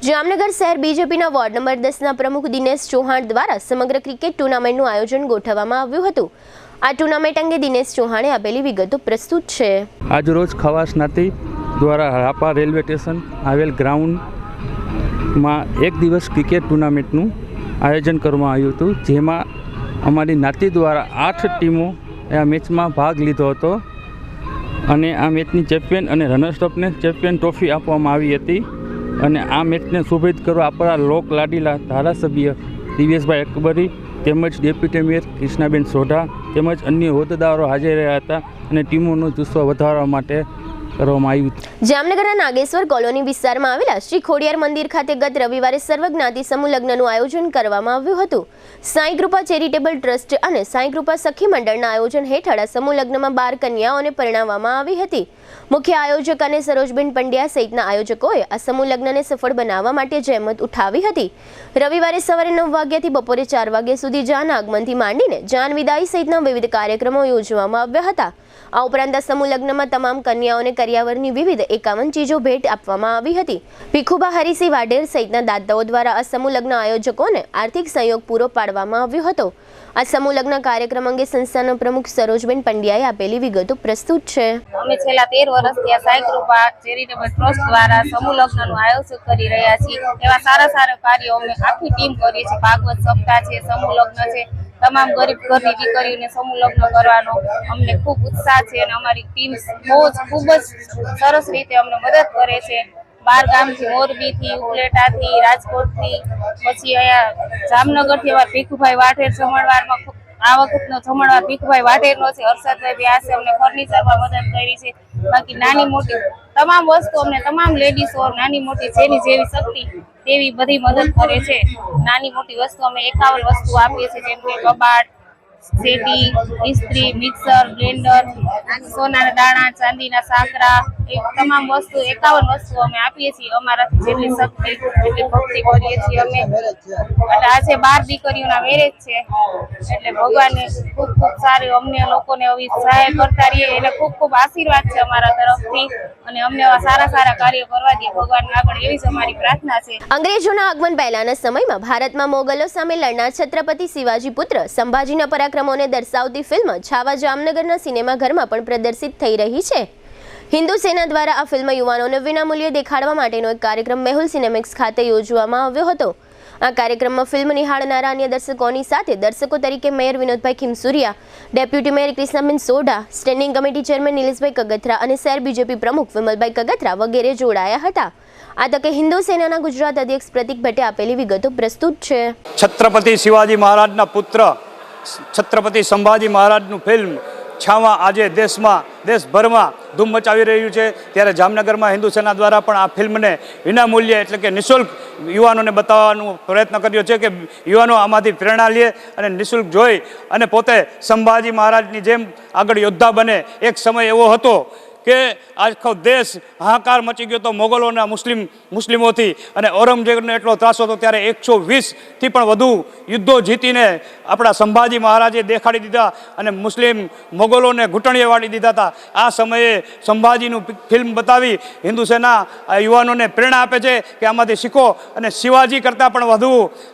જામનગર શહેર બીજેપીના વોર્ડ નંબર 10ના પ્રમુખ દિનેશ ચૌહાણ દ્વારા સમગ્ર ક્રિકેટ ટુર્નામેન્ટનું આયોજન ગોઠવવામાં આવ્યું હતું. આ ટુર્નામેન્ટ અંગે દિનેશ ચૌહાણે આપેલી વિગતો પ્રસ્તુત છે. આજ રોજ ખવાસ જ્ઞાતિ દ્વારા હાપા રેલવે સ્ટેશન આવેલ ગ્રાઉન્ડમાં એક દિવસ ક્રિકેટ ટુર્નામેન્ટનું આયોજન કરવામાં આવ્યું હતું જેમાં અમારી જ્ઞાતિ દ્વારા 8 ટીમો આ મેચમાં ભાગ લીધો હતો અને આ મેચની ચેમ્પિયન અને રનર્સઅપને ચેમ્પિયન ટ્રોફી આપવામાં આવી હતી. અને આ મેચને શોભિત કરવા આપણા લોક લાડીલા ધારાસભ્ય દિવ્યેશભાઈ અકબરી તેમજ ડેપ્યુટી મેયર કૃષ્ણાબેન સોઢા તેમજ અન્ય હોદ્દેદારો હાજર રહ્યા હતા અને ટીમોનો જુસ્સો વધારવા માટે કરવામાં આવ્યું. જામનગરના નાગેશ્વર કોલોની વિસ્તારમાં આવેલા શ્રી ખોડિયાર મંદિર ખાતે ગત રવિવારે સર્વજ્ઞાતિ સમૂહ લગ્નનું આયોજન કરવામાં આવ્યું હતું. સાંઈ કૃપા ચેરિટેબલ ટ્રસ્ટ અને સાંઈ કૃપા સખી મંડળના આયોજન હેઠળ આ સમૂહ લગ્નમાં 12 કન્યાઓને પરણાવવામાં આવી હતી. મુખ્ય આયોજક અને સરોજબેન પંડ્યા સહિતના આયોજકોએ આ સમૂહ લગ્નને સફળ બનાવવા માટે જહેમત ઉઠાવી હતી. રવિવારે સવારે 9 વાગ્યાથી બપોરે 4 વાગ્યા સુધી જાન આગમનથી માંડીને જાન વિદાય સહિતના વિવિધ કાર્યક્રમો યોજવામાં આવ્યા હતા. આ ઉપરાંત આ સમૂહ લગ્નમાં તમામ કન્યાઓને કરિયાવરની વિવિધ 51 ચીજો ભેટ આપવામાં આવી હતી. ભીખુબા હરિસિંહ વાઢેર સહિતના દાતાઓ દ્વારા આ સમૂહ લગ્ન આયોજકોને આર્થિક સહયોગ પૂરો પાડવામાં આવ્યો હતો. આ સમૂહ લગ્ન કાર્યક્રમ અંગે સંસ્થાના પ્રમુખ સરોજબેન પંડ્યાએ આપેલી વિગતો પ્રસ્તુત છે. અમે છેલ્લા 13 વર્ષથી આ સાંઈ કૃપા ચેરિટેબલ ટ્રસ્ટ દ્વારા સમૂહ લગ્નનું આયોજન કરી રહ્યા છીએ. એવા સારા કાર્યો અમે આખી ટીમ કરીએ છીએ. ભાગવત સપ્તાહ છે, સમૂહ લગ્ન છે, તમામ ગરીબ ઘરની દીકરીઓને સમૂહ લગ્ન કરવાનો અમને ખૂબ ઉત્સાહ છે અને અમારી ટીમ ખૂબ જ સરસ રીતે અમને મદદ કરે છે. 12 ગામથી, મોરબીથી, ઉપલેટાથી, રાજકોટથી, પછી અહીંયા જામનગરથી અમારા ભીખુભાઈ વાઢેર જમણવારમાં આ વખતનો જમણવાર ભીખુભાઈ વાઢેરનો છે. હર્ષદભાઈ વ્યાસે અમને ફર્નિચરમાં મદદ કરી છે. બાકી નાની મોટી તમામ વસ્તુ અમને તમામ લેડીઝો નાની મોટી જેની જેવી શક્તિ તેવી બધી મદદ કરે છે. નાની મોટી વસ્તુ અમે 51 વસ્તુ આપીએ છીએ, જેમ કે કબાટ, સેટી, ઇસ્ત્રી, મિક્સર, બ્લેન્ડર, સોનાના દાણા, ચાંદીના સાંકરા, એ તમામ વસ્તુ 51 વસ્તુ અમે આપીએ છીએ. અમારાથી જેટલી શક્તિ એટલી ભક્તિ કરીએ છીએ અમે. અને આજે 12 દીકરીઓના મેરેજ છે એટલે ભગવાનને ખૂબ સારી અમને લોકોને આવી સહાય કરતા રહીએ એને ખૂબ આશીર્વાદ છે અમારા તરફથી અને અમને સારા કાર્યો કરવા દે ભગવાન આગળ, એવી જ અમારી પ્રાર્થના છે. અંગ્રેજોના આગમન પહેલાના સમયમાં ભારતમાં મોગલો સામે લડનાર છત્રપતિ શિવાજી પુત્ર સંભાજીના પરાક્રમોને દર્શાવતી ફિલ્મ છાવા જામનગરના સિનેમાઘરમાં પણ પ્રદર્શિત થઈ રહી છે. હિન્દુ સેના દ્વારા આ ફિલ્મ યુવાનોને વિનામૂલ્યે દેખાડવા માટેનો એક કાર્યક્રમ મેહુલ સિનેમેક્સ ખાતે યોજવામાં આવ્યો હતો. આ કાર્યક્રમમાં ફિલ્મ નિહાળનારા અન્ય દર્શકોની સાથે દર્શકો તરીકે mayor Vinodbhai Khimsuriya, deputy mayor Krishnaben Sodha, standing committee chairman Nileshbhai Kagathara અને શહેર બીજેપી પ્રમુખ વિમલભાઈ કગથરા વગેરે જોડાયા હતા. આ તકે હિન્દુ સેનાના ગુજરાત અધ્યક્ષ પ્રતિક ભટ્ટે આપેલી વિગતો પ્રસ્તુત છે. છત્રપતિ શિવાજી મહારાજના પુત્ર છત્રપતિ સંભાજી મહારાજનું ફિલ્મ છાવા આજે દેશભરમાં ધૂમ મચાવી રહ્યું છે. ત્યારે જામનગરમાં હિન્દુ સેના દ્વારા પણ આ ફિલ્મને વિનામૂલ્યે એટલે કે નિઃશુલ્ક યુવાનોને બતાવવાનો પ્રયત્ન કર્યો છે કે યુવાનો આમાંથી પ્રેરણા લે અને નિઃશુલ્ક જોઈ અને પોતે સંભાજી મહારાજની જેમ આગળ યોદ્ધા બને. એક સમય એવો હતો કે આખો દેશ હાહાકાર મચી ગયો હતો મોગલોના મુસ્લિમોથી અને ઔરંગઝેબનો એટલો ત્રાસ હતો. ત્યારે 120થી પણ વધુ યુદ્ધો જીતીને આપણા સંભાજી મહારાજે દેખાડી દીધા અને મોગલોને ઘૂંટણીએ વાળી દીધા હતા. આ સમયે સંભાજીનું ફિલ્મ બતાવી હિન્દુ સેના યુવાનોને પ્રેરણા આપે છે કે આમાંથી શીખો અને શિવાજી કરતાં પણ વધુ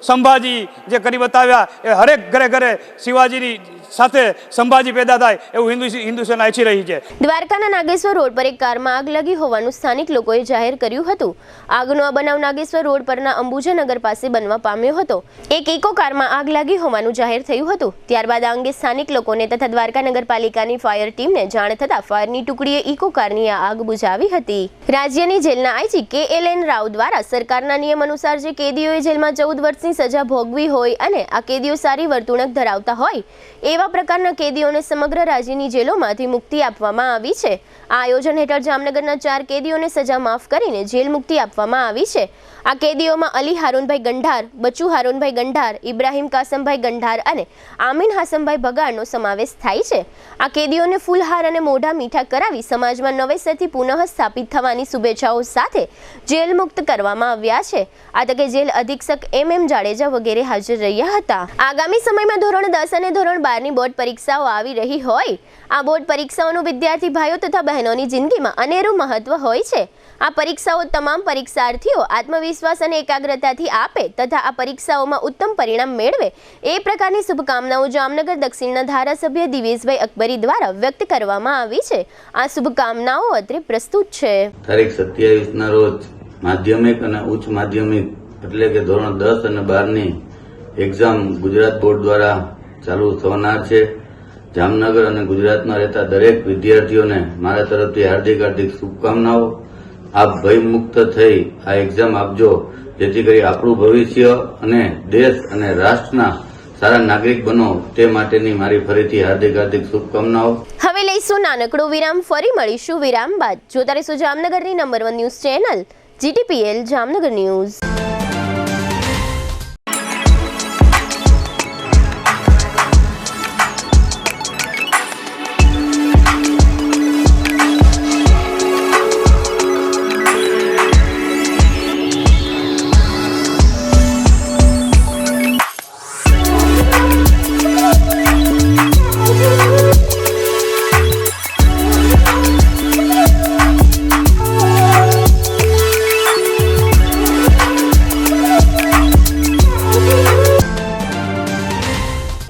સંભાજી જે કરી બતાવ્યા એ હરેક ઘરે શિવાજીની સાથે સંભાજી પેદા થાય એવું હિન્દુ સેના ઈચ્છી રહી છે. દ્વારકાના નાગેશ્વર રોડ પર એક કારમાં આગ લાગી હોવાનું સ્થાનિક લોકોએ જાહેર કર્યું હતું. આગનો આ બનાવ નાગેશ્વર રોડ પરના અંબુજાનગર પાસે બનવા પામ્યો હતો. એક ઇકો કારમાં આગ લાગી હોવાનું જાહેર થયું હતું. ત્યારબાદ આ અંગે સ્થાનિક લોકોને તથા દ્વારકા નગરપાલિકાની ફાયર ટીમને જાણ થતાં ફાયરની ટુકડીએ ઇકો કારની આ આગ બુઝાવી હતી. રાજ્યની જેલના આઈજી KLN રાવ દ્વારા સરકારના નિયમ અનુસાર જે કેદીઓએ જેલમાં 14 વર્ષની સજા ભોગવી હોય અને આ કેદીઓ સારી વર્તણૂક ધરાવતા હોય એવા પ્રકારના કેદીઓને સમગ્ર રાજ્યની જેલોમાંથી મુક્તિ આપવામાં આવી છે. આ આયોજન હેઠળ જામનગરના 4 કેદીઓને સજા માફ કરીને જેલ મુક્તિ આપવામાં આવી છે. આ કેદીઓમાં અલી હારૂનભાઈ ગંઢાર, બચુ હારૂનભાઈ ગંઢાર, ઇબ્રાહિમ કાસમભાઈ ગંઢાર અને આમીન હાસમભાઈ ભગાડનો સમાવેશ થાય છે. આ કેદીઓને ફૂલહાર અને મોઢા મીઠા કરાવી સમાજમાં નવેસરથી પુનઃ સ્થાપિત થવાની શુભેચ્છાઓ સાથે જેલ મુક્ત કરવામાં આવ્યા છે. આ તકે જેલ અધિક્ષક MM જાડેજા વગેરે હાજર રહ્યા હતા. આગામી સમયમાં ધોરણ 10 અને ધોરણ 12ની બોર્ડ પરીક્ષાઓ આવી રહી હોય. આ બોર્ડ પરીક્ષાઓનું વિદ્યાર્થી ભાઈઓ તથા બહેનોની જિંદગીમાં અનેરું મહત્વ હોય છે. આ પરીક્ષાઓ તમામ પરીક્ષાર્થીઓ આત્મવિશ્વાસ અને એકાગ્રતાથી આપે તથા આ પરીક્ષાઓમાં ઉત્તમ પરિણામ મેળવે એ પ્રકારની શુભકામનાઓ જામનગર દક્ષિણના ધારાસભ્ય દિવેશભાઈ અકબરી દ્વારા વ્યક્ત કરવામાં આવી છે. આ શુભકામનાઓ અત્રે પ્રસ્તુત છે. તારીખ 27ના રોજ માધ્યમિક અને ઉચ્ચ માધ્યમિક એટલે કે ધોરણ 10 અને 12ની એક્ઝામ ગુજરાત બોર્ડ દ્વારા ચાલુ થનાર છે. જામનગર અને ગુજરાતમાં રહેતા દરેક વિદ્યાર્થીઓને મારા તરફથી હાર્દિક શુભકામનાઓ આપ ભયમુક્ત થઈ આ એક્ઝામ આપજો, જેથી કરી આપણું ભવિષ્ય અને દેશ અને રાષ્ટ્રના સારા નાગરિક બનો તે માટેની મારી ફરીથી હાર્દિક હાર્દિક શુભકામનાઓ. હવે લઈશું નાનકડો વિરામ, ફરી મળીશું વિરામ બાદ. જોતા રહીશું જામનગરની number 1 news channel GTPL Jamnagar news.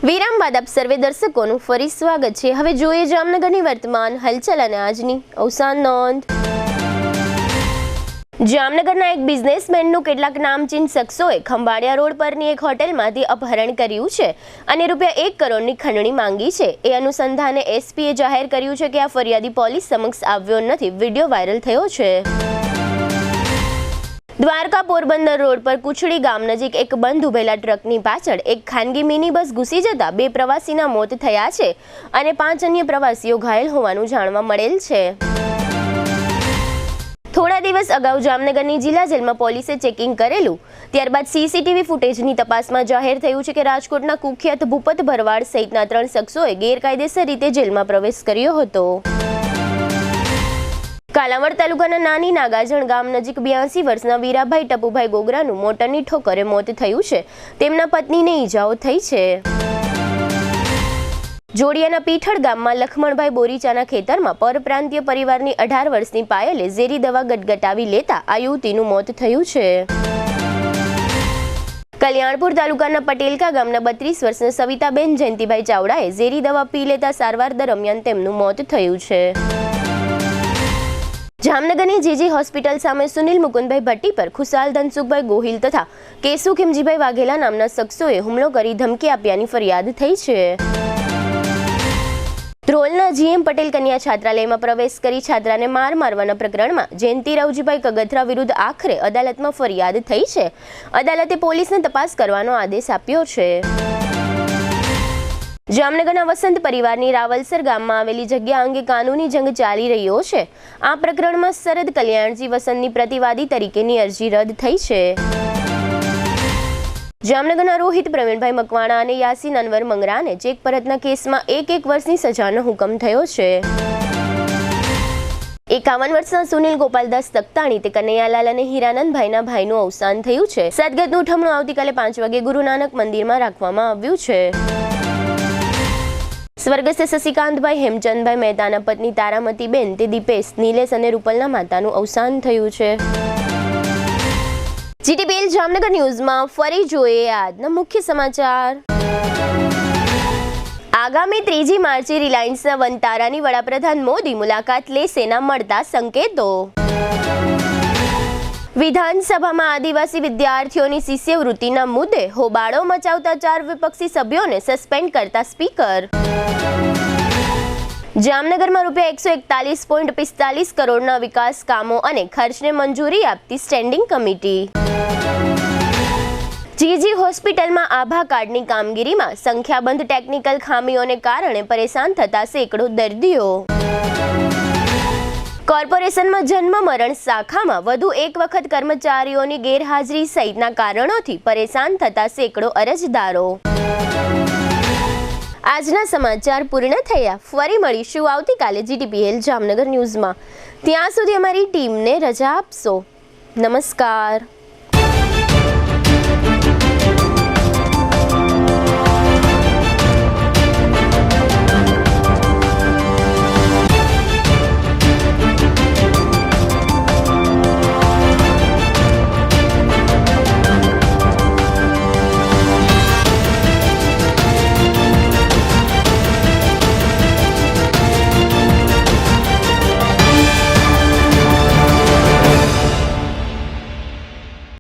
વિરામ બાદ આપ સર્વે દર્શકોનું ફરી સ્વાગત છે. હવે જોઈએ જામનગરની વર્તમાન હલચલ અને આજની અવસાન નોંધ. જામનગરના એક બિઝનેસમેનનું કેટલાક નામચીન શખ્સોએ ખંભાળિયા રોડ પરની એક હોટેલમાંથી અપહરણ કર્યું છે અને ₹1 કરોડની ખંડણી માંગી છે. એ અનુસંધાને એસપીએ જાહેર કર્યું છે કે આ ફરિયાદી પોલીસ સમક્ષ આવ્યો નથી. વિડીયો વાયરલ થયો છે. દ્વારકા પોરબંદર રોડ પર કુચડી ગામ નજીક એક બંધ ઉભેલા ટ્રકની પાછળ એક ખાનગી મિની બસ ઘૂસી જતા 2 પ્રવાસીના મોત થયા છે અને 5 અન્ય પ્રવાસીઓ ઘાયલ હોવાનું જાણવા મળેલ છે. થોડા દિવસ અગાઉ જામનગરની જિલ્લા જેલમાં પોલીસે ચેકિંગ કરેલું. ત્યારબાદ સીસીટીવી ફૂટેજની તપાસમાં જાહેર થયું છે કે રાજકોટના કુખ્યાત ભૂપત ભરવાડ સહિતના 3 શખ્સોએ ગેરકાયદેસર રીતે જેલમાં પ્રવેશ કર્યો હતો. કાલાવડ તાલુકાના નાની નાગાજણ ગામ નજીક 82 વર્ષના વીરાભાઈ ટપુભાઈ ગોગરાનું મોટરની ઠોકરે મોત થયું છે. તેમના પત્નીને ઈજાઓ થઈ છે. જોડિયાના પીઠળ ગામમાં લખમણભાઈ બોરીચાના ખેતરમાં પરપ્રાંતીય પરિવારની 18 વર્ષની પાયલે ઝેરી દવા ગટગટાવી લેતા આ યુવતીનું મોત થયું છે. કલ્યાણપુર તાલુકાના પટેલકા ગામના 32 વર્ષના સવિતાબેન જયંતિભાઈ ચાવડાએ ઝેરી દવા પી લેતા સારવાર દરમિયાન તેમનું મોત થયું છે. જામનગરની જીજી હોસ્પિટલ સામે સુનિલ મુકુંદભાઈ ભટ્ટી પર ખુશાલ ધનસુખભાઈ ગોહિલ તથા કેસુ ખીમજીભાઈ વાઘેલા નામના શખ્સોએ હુમલો કરી ધમકી આપ્યાની ફરિયાદ થઈ છે. ધ્રોલના GM પટેલ કન્યા છાત્રાલયમાં પ્રવેશ કરી છાત્રાને મારવાના પ્રકરણમાં જયંતિ રાવજીભાઈ કગથરા વિરુદ્ધ આખરે અદાલતમાં ફરિયાદ થઈ છે. અદાલતે પોલીસને તપાસ કરવાનો આદેશ આપ્યો છે. જામનગરના વસંત પરિવારની રાવલસર ગામમાં આવેલી જગ્યા અંગે કાનૂની જંગ ચાલી રહ્યો છે. આ પ્રકરણમાં શરદ કલ્યાણજી વસંતની પ્રતિવાદી તરીકેની અરજી રદ થઈ છે. જામનગરના રોહિત પ્રવીણભાઈ મકવાણા અને યાસીન અનવર મંગરાને ચેક પરતના કેસમાં 1 વર્ષની સજાનો હુકમ થયો છે. 51 વર્ષના સુનિલ ગોપાલદાસ તખ્તાણી તે કનૈયાલાલ અને હીરાનંદભાઈના ભાઈનું અવસાન થયું છે. સદગતનું ઉઠમણું આવતીકાલે 5 વાગે ગુરુ નાનક મંદિરમાં રાખવામાં આવ્યું છે. સ્વર્ગસ્થ શશિકાંતભાઈ હેમચંદભાઈ મહેતાના પત્ની તારામતીબેન તે દીપેશ, નીલેશ અને રૂપલના માતાનું અવસાન થયું છે. GTPL જામનગર ન્યૂઝમાં ફરી જોઈએ આજના મુખ્ય સમાચાર. આગામી 3 માર્ચે રિલાયન્સના વનતારાની વડાપ્રધાન મોદી મુલાકાત લેશેના મળતા સંકેતો. વિધાનસભામાં આદિવાસી વિદ્યાર્થીઓની શિષ્યવૃત્તિના મુદ્દે હોબાળો મચાવતા 4 વિપક્ષી સભ્યોને સસ્પેન્ડ કરતા સ્પીકર. જામનગરમાં ₹141.45 કરોડના વિકાસ કામો અને ખર્ચને મંજૂરી આપતી સ્ટેન્ડિંગ કમિટી. જીજી હોસ્પિટલમાં આભા કાર્ડની કામગીરીમાં સંખ્યાબંધ ટેકનિકલ ખામીઓને કારણે પરેશાન થતા સેંકડો દર્દીઓ. કોર્પોરેશનમાં જન્મ મરણ શાખામાં વધુ 1 વખત કર્મચારીઓની ગેરહાજરી સહિતના કારણોથી પરેશાન થતા સેંકડો અરજદારો. આજના સમાચાર પૂર્ણ થયા. ફરી મળીશું આવતીકાલે GTPL જામનગર ન્યૂઝમાં. ત્યાં સુધી અમારી ટીમને રજા આપશો. નમસ્કાર.